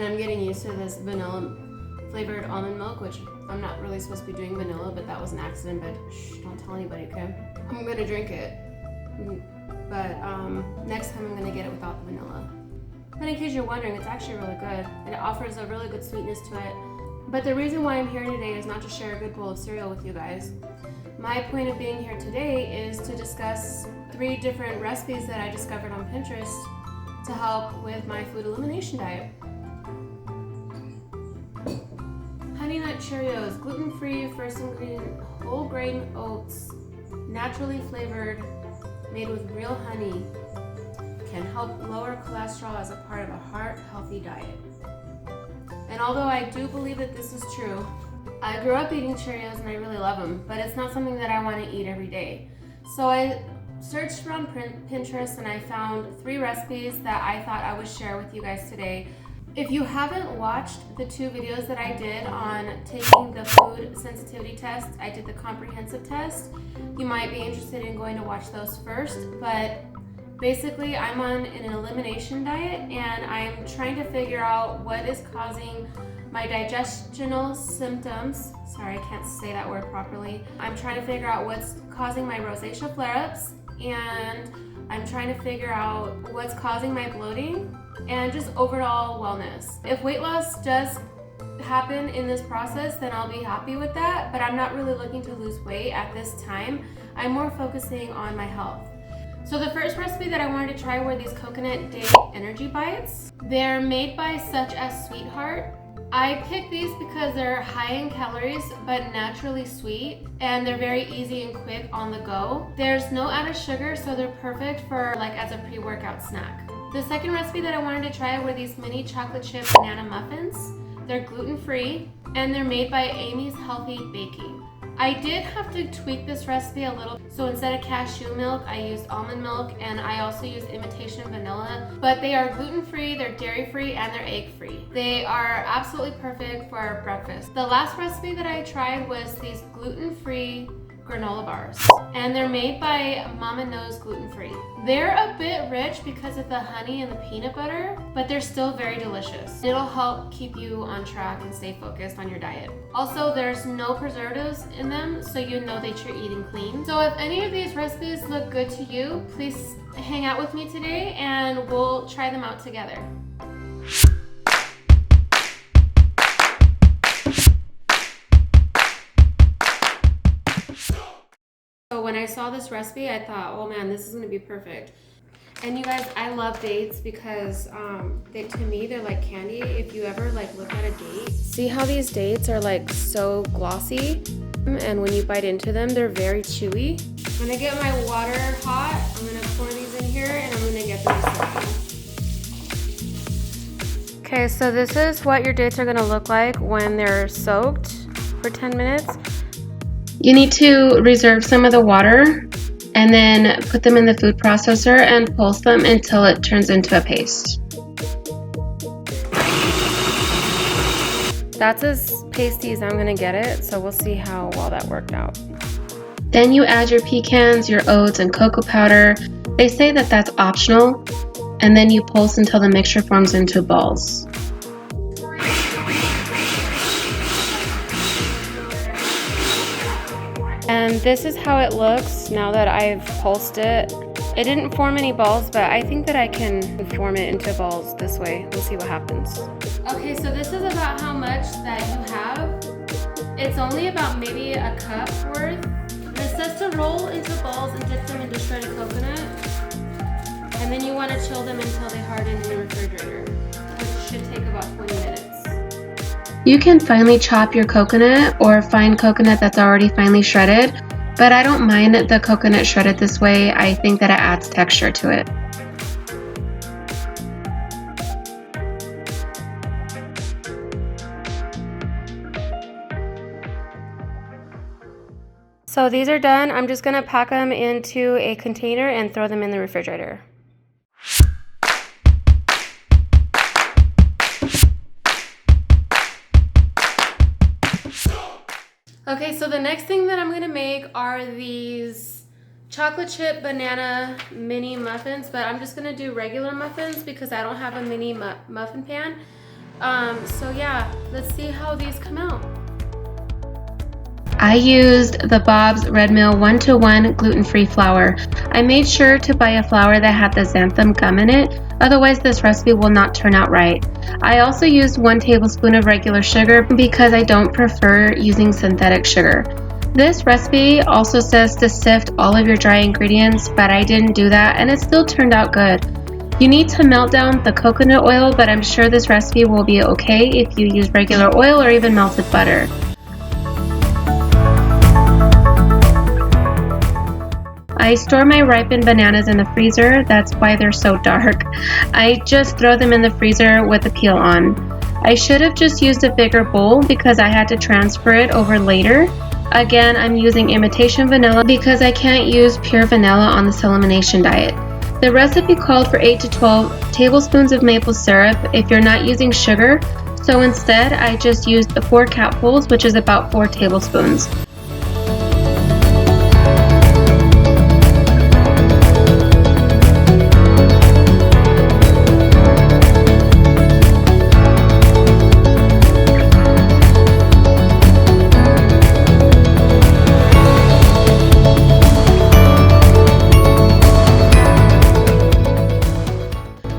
And I'm getting used to this vanilla flavored almond milk, which I'm not really supposed to be doing vanilla, but that was an accident, but shh, don't tell anybody, okay? I'm gonna drink it, but next time I'm gonna get it without the vanilla. But in case you're wondering, it's actually really good, and it offers a really good sweetness to it. But the reason why I'm here today is not to share a good bowl of cereal with you guys. My point of being here today is to discuss 3 different recipes that I discovered on Pinterest to help with my food elimination diet. Honey Nut Cheerios, gluten-free, first ingredient, whole grain oats, naturally flavored, made with real honey, can help lower cholesterol as a part of a heart-healthy diet. And although I do believe that this is true, I grew up eating Cheerios and I really love them, but it's not something that I want to eat every day. So I searched around Pinterest and I found 3 recipes that I thought I would share with you guys today. If you haven't watched the 2 videos that I did on taking the food sensitivity test, I did the comprehensive test, you might be interested in going to watch those first. But basically, I'm on an elimination diet and I'm trying to figure out what is causing my digestional symptoms. Sorry, I can't say that word properly. I'm trying to figure out what's causing my rosacea flare-ups, and I'm trying to figure out what's causing my bloating and just overall wellness. If weight loss does happen in this process, then I'll be happy with that, but I'm not really looking to lose weight at this time. I'm more focusing on my health. So the first recipe that I wanted to try were these coconut date energy bites. They're made by Such as Sweetheart. I picked these because they're high in calories but naturally sweet, and they're very easy and quick on the go. There's no added sugar, so they're perfect for like as a pre-workout snack. The second recipe that I wanted to try were these mini chocolate chip banana muffins. They're gluten-free and they're made by Amy's Healthy Baking. I did have to tweak this recipe a little, so instead of cashew milk, I used almond milk, and I also used imitation vanilla. But they are gluten-free, they're dairy-free, and they're egg-free. They are absolutely perfect for breakfast. The last recipe that I tried was these gluten-free granola bars, and they're made by Mama Knows Gluten Free. They're a bit rich because of the honey and the peanut butter, but they're still very delicious. It'll help keep you on track and stay focused on your diet. Also, there's no preservatives in them, so you know that you're eating clean. So if any of these recipes look good to you, please hang out with me today and we'll try them out together. So when I saw this recipe, I thought, oh man, this is gonna be perfect. And you guys, I love dates because to me, they're like candy. If you ever like look at a date, see how these dates are like so glossy? And when you bite into them, they're very chewy. I'm gonna get my water hot. I'm gonna pour these in here and I'm gonna get them soaking. Okay, so this is what your dates are gonna look like when they're soaked for 10 minutes. You need to reserve some of the water and then put them in the food processor and pulse them until it turns into a paste. That's as pasty as I'm gonna get it, so we'll see how well that worked out. Then you add your pecans, your oats, and cocoa powder. They say that that's optional, and then you pulse until the mixture forms into balls. And this is how it looks now that I've pulsed it. It didn't form any balls, but I think that I can form it into balls this way. We'll see what happens. Okay, so this is about how much that you have. It's only about maybe a cup worth. It says to roll into balls and dip them into shredded coconut. And then you want to chill them until they harden in the refrigerator, which should take about 20 minutes. You can finely chop your coconut or find coconut that's already finely shredded, but I don't mind the coconut shredded this way. I think that it adds texture to it. So these are done. I'm just gonna pack them into a container and throw them in the refrigerator. Okay, so the next thing that I'm gonna make are these chocolate chip banana mini muffins, but I'm just gonna do regular muffins because I don't have a mini muffin pan. So yeah, let's see how these come out. I used the Bob's Red Mill 1-to-1 gluten-free flour. I made sure to buy a flour that had the xanthan gum in it, otherwise this recipe will not turn out right. I also used 1 tablespoon of regular sugar because I don't prefer using synthetic sugar. This recipe also says to sift all of your dry ingredients, but I didn't do that and it still turned out good. You need to melt down the coconut oil, but I'm sure this recipe will be okay if you use regular oil or even melted butter. I store my ripened bananas in the freezer, that's why they're so dark. I just throw them in the freezer with the peel on. I should have just used a bigger bowl because I had to transfer it over later. Again, I'm using imitation vanilla because I can't use pure vanilla on this elimination diet. The recipe called for 8 to 12 tablespoons of maple syrup if you're not using sugar, so instead I just used 4 capfuls, which is about 4 tablespoons.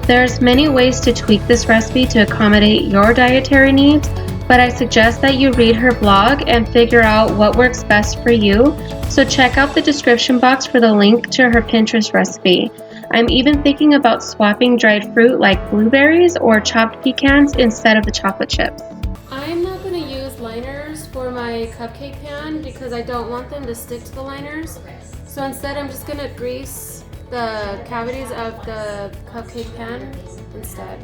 There's many ways to tweak this recipe to accommodate your dietary needs, but I suggest that you read her blog and figure out what works best for you. So check out the description box for the link to her Pinterest recipe. I'm even thinking about swapping dried fruit like blueberries or chopped pecans instead of the chocolate chips. I'm not going to use liners for my cupcake pan because I don't want them to stick to the liners. So instead I'm just going to grease the cavities of the cupcake pan instead.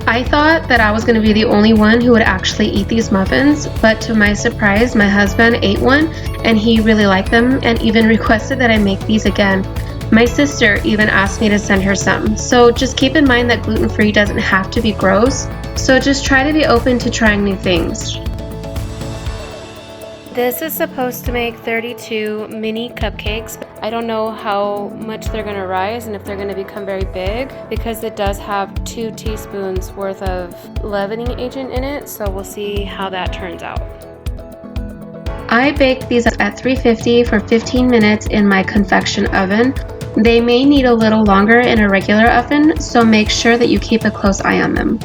I thought that I was going to be the only one who would actually eat these muffins, but to my surprise, my husband ate one and he really liked them and even requested that I make these again. My sister even asked me to send her some. So just keep in mind that gluten-free doesn't have to be gross, so just try to be open to trying new things. This is supposed to make 32 mini cupcakes. I don't know how much they're gonna rise and if they're gonna become very big because it does have 2 teaspoons worth of leavening agent in it, so we'll see how that turns out. I baked these at 350 for 15 minutes in my convection oven. They may need a little longer in a regular oven, so make sure that you keep a close eye on them.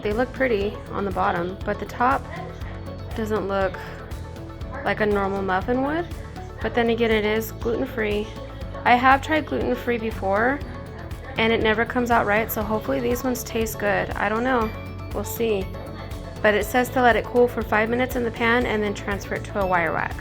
They look pretty on the bottom, but the top doesn't look like a normal muffin would. But then again, it is gluten-free. I have tried gluten-free before and it never comes out right, so hopefully these ones taste good. I don't know, we'll see. But it says to let it cool for 5 minutes in the pan and then transfer it to a wire rack.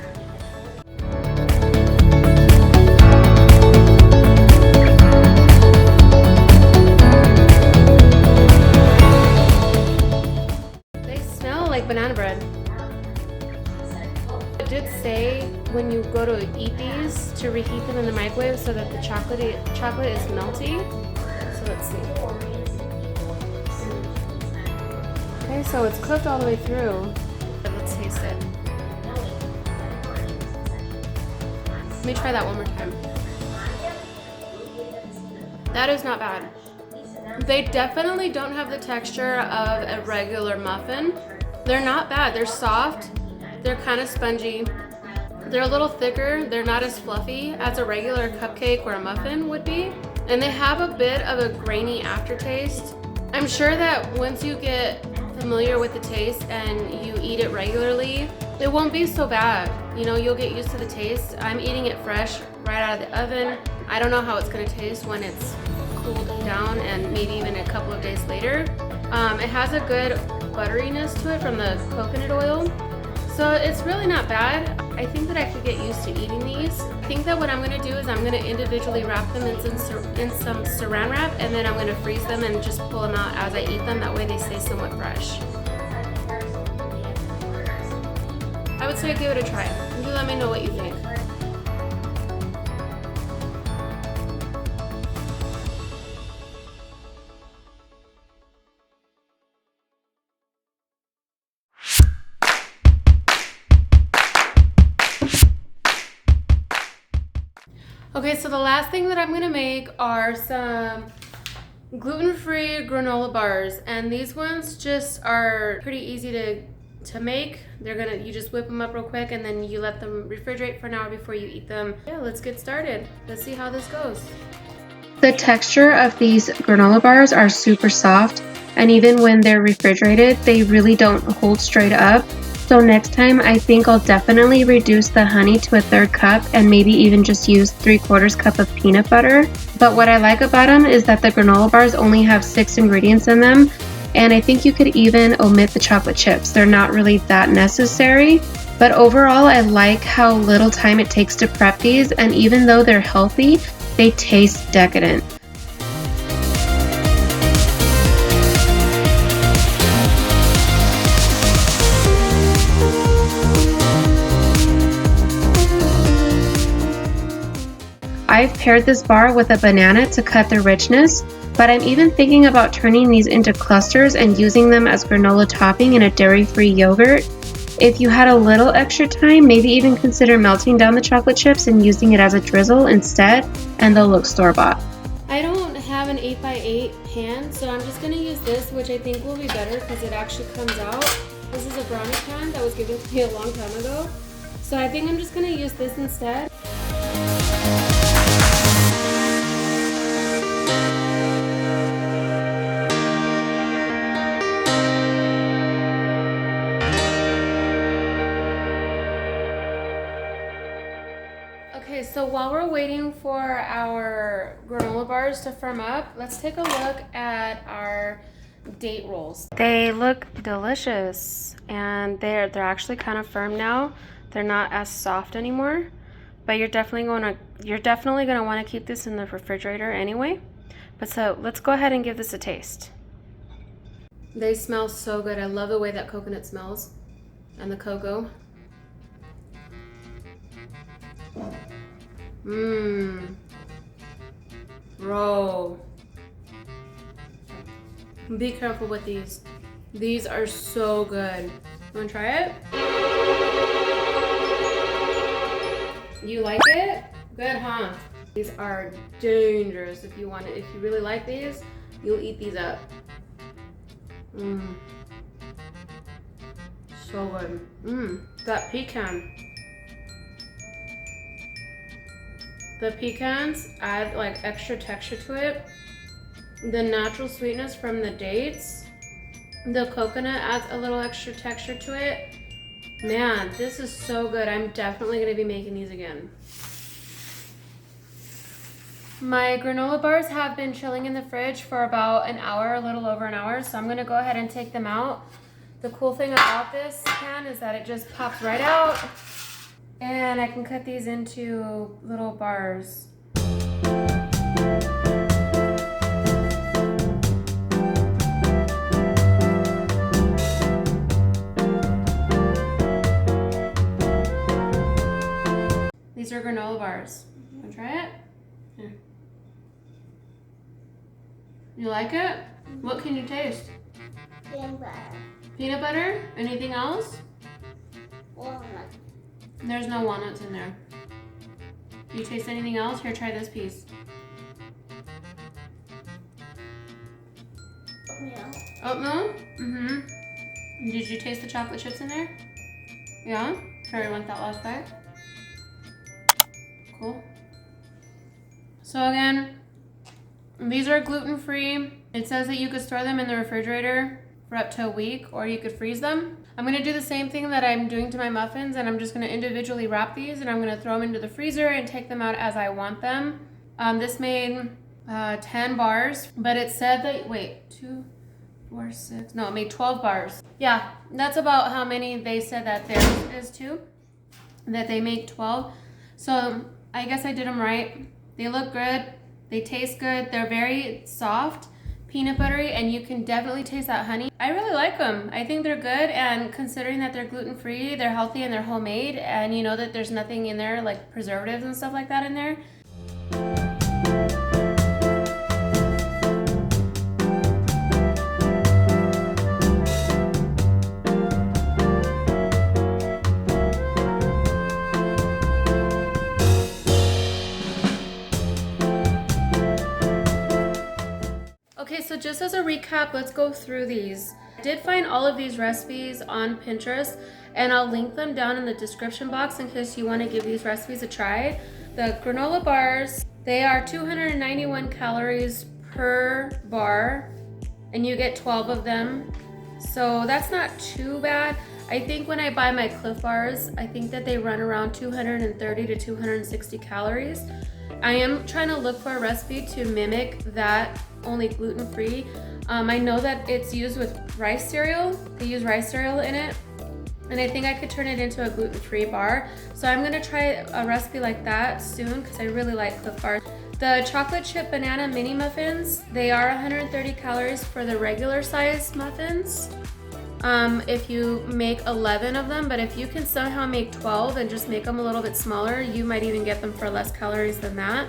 They smell like banana bread. It did say when you go to eat these to reheat them in the microwave so that the chocolate is melty. So let's see. Okay, so it's cooked all the way through. Let's taste it. Let me try that one more time. That is not bad. They definitely don't have the texture of a regular muffin. They're not bad. They're soft. They're kind of spongy. They're a little thicker. They're not as fluffy as a regular cupcake or a muffin would be. And they have a bit of a grainy aftertaste. I'm sure that once you get familiar with the taste and you eat it regularly, it won't be so bad. You know, you'll get used to the taste. I'm eating it fresh right out of the oven. I don't know how it's gonna taste when it's cooled down and maybe even a couple of days later. It has a good butteriness to it from the coconut oil. So it's really not bad. I think that I could get used to eating these. I think that what I'm gonna do is I'm gonna individually wrap them in some saran wrap and then I'm gonna freeze them and just pull them out as I eat them. That way they stay somewhat fresh. I would say give it a try. And you let me know what you think. Okay, so the last thing that I'm gonna make are some gluten-free granola bars, and these ones just are pretty easy to make. You just whip them up real quick and then you let them refrigerate for an hour before you eat them. Yeah, let's get started. Let's see how this goes. The texture of these granola bars are super soft, and even when they're refrigerated, they really don't hold straight up. So next time, I think I'll definitely reduce the honey to a 1/3 cup and maybe even just use 3/4 cup of peanut butter. But what I like about them is that the granola bars only have 6 ingredients in them, and I think you could even omit the chocolate chips. They're not really that necessary. But overall, I like how little time it takes to prep these, and even though they're healthy, they taste decadent. I've paired this bar with a banana to cut the richness, but I'm even thinking about turning these into clusters and using them as granola topping in a dairy-free yogurt. If you had a little extra time, maybe even consider melting down the chocolate chips and using it as a drizzle instead, and they'll look store-bought. I don't have an 8x8 pan, so I'm just gonna use this, which I think will be better because it actually comes out. This is a brownie pan that was given to me a long time ago. So I think I'm just gonna use this instead. Okay, so while we're waiting for our granola bars to firm up, let's take a look at our date rolls. They look delicious, and they're actually kind of firm now. They're not as soft anymore, but you're definitely gonna want to keep this in the refrigerator anyway. But so let's go ahead and give this a taste. They smell so good. I love the way that coconut smells and the cocoa. Mmm. Bro. Be careful with these. These are so good. You wanna try it? You like it? Good, huh? These are dangerous. If you really like these, you'll eat these up. Mmm. So good. Mmm. That pecan. The pecans add like extra texture to it. The natural sweetness from the dates. The coconut adds a little extra texture to it. Man, this is so good. I'm definitely gonna be making these again. My granola bars have been chilling in the fridge for about an hour, a little over an hour, so I'm gonna go ahead and take them out. The cool thing about this pan is that it just pops right out, and I can cut these into little bars. These are granola bars. Wanna try it? Here. You like it? What can you taste? Peanut butter. Peanut butter? Anything else? Walnut. There's no walnuts in there. Do you taste anything else? Here, try this piece. Oatmeal. Oatmeal? Mm-hmm. Did you taste the chocolate chips in there? Yeah? Sorry, want that last bite? Cool. So again, these are gluten-free. It says that you could store them in the refrigerator for up to a week, or you could freeze them. I'm gonna do the same thing that I'm doing to my muffins, and I'm just gonna individually wrap these, and I'm gonna throw them into the freezer and take them out as I want them. This made 10 bars, but it said that, wait, 2, 4, 6, no, it made 12 bars. Yeah, that's about how many they said that theirs is too, that they make 12. So I guess I did them right. They look good, they taste good, they're very soft, peanut buttery, and you can definitely taste that honey. I really like them. I think they're good, and considering that they're gluten-free, they're healthy, and they're homemade, and you know that there's nothing in there like preservatives and stuff like that in there. Okay, so just as a recap, let's go through these. I did find all of these recipes on Pinterest, and I'll link them down in the description box in case you want to give these recipes a try. The granola bars, they are 291 calories per bar, and you get 12 of them. So that's not too bad. I think when I buy my Cliff Bars, I think that they run around 230 to 260 calories. I am trying to look for a recipe to mimic that, only gluten-free. I know that it's used with rice cereal. They use rice cereal in it, and I think I could turn it into a gluten-free bar. So I'm gonna try a recipe like that soon because I really like Cliff Bars. The chocolate chip banana mini muffins, they are 130 calories for the regular size muffins. If you make 11 of them, but if you can somehow make 12 and just make them a little bit smaller, you might even get them for less calories than that.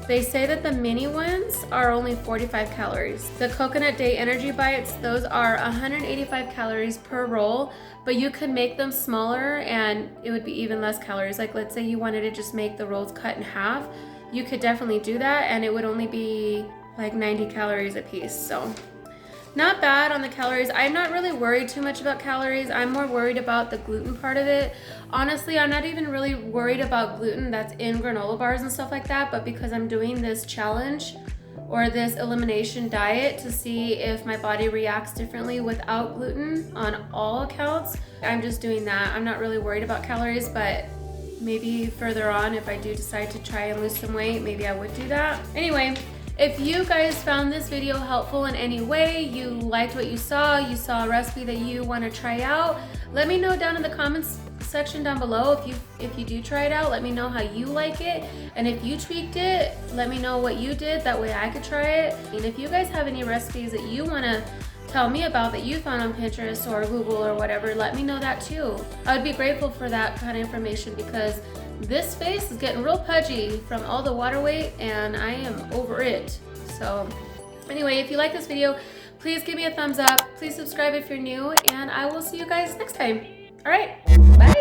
They say that the mini ones are only 45 calories. The coconut day energy bites, those are 185 calories per roll, but you could make them smaller and it would be even less calories. Like let's say you wanted to just make the rolls cut in half, you could definitely do that and it would only be like 90 calories a piece. So not bad on the calories. I'm not really worried too much about calories. I'm more worried about the gluten part of it. Honestly, I'm not even really worried about gluten that's in granola bars and stuff like that, but because I'm doing this challenge or this elimination diet to see if my body reacts differently without gluten on all accounts, I'm just doing that. I'm not really worried about calories, but maybe further on, if I do decide to try and lose some weight, maybe I would do that. Anyway, if you guys found this video helpful in any way, you liked what you saw a recipe that you want to try out, let me know down in the comments section down below. If you do try it out, let me know how you like it, and if you tweaked it, let me know what you did, that way I could try it. And if you guys have any recipes that you want to tell me about that you found on Pinterest or Google or whatever, let me know that too. I would be grateful for that kind of information because this face is getting real pudgy from all the water weight and I am over it. So anyway, if you like this video, please give me a thumbs up. Please subscribe if you're new, and I will see you guys next time. All right, bye.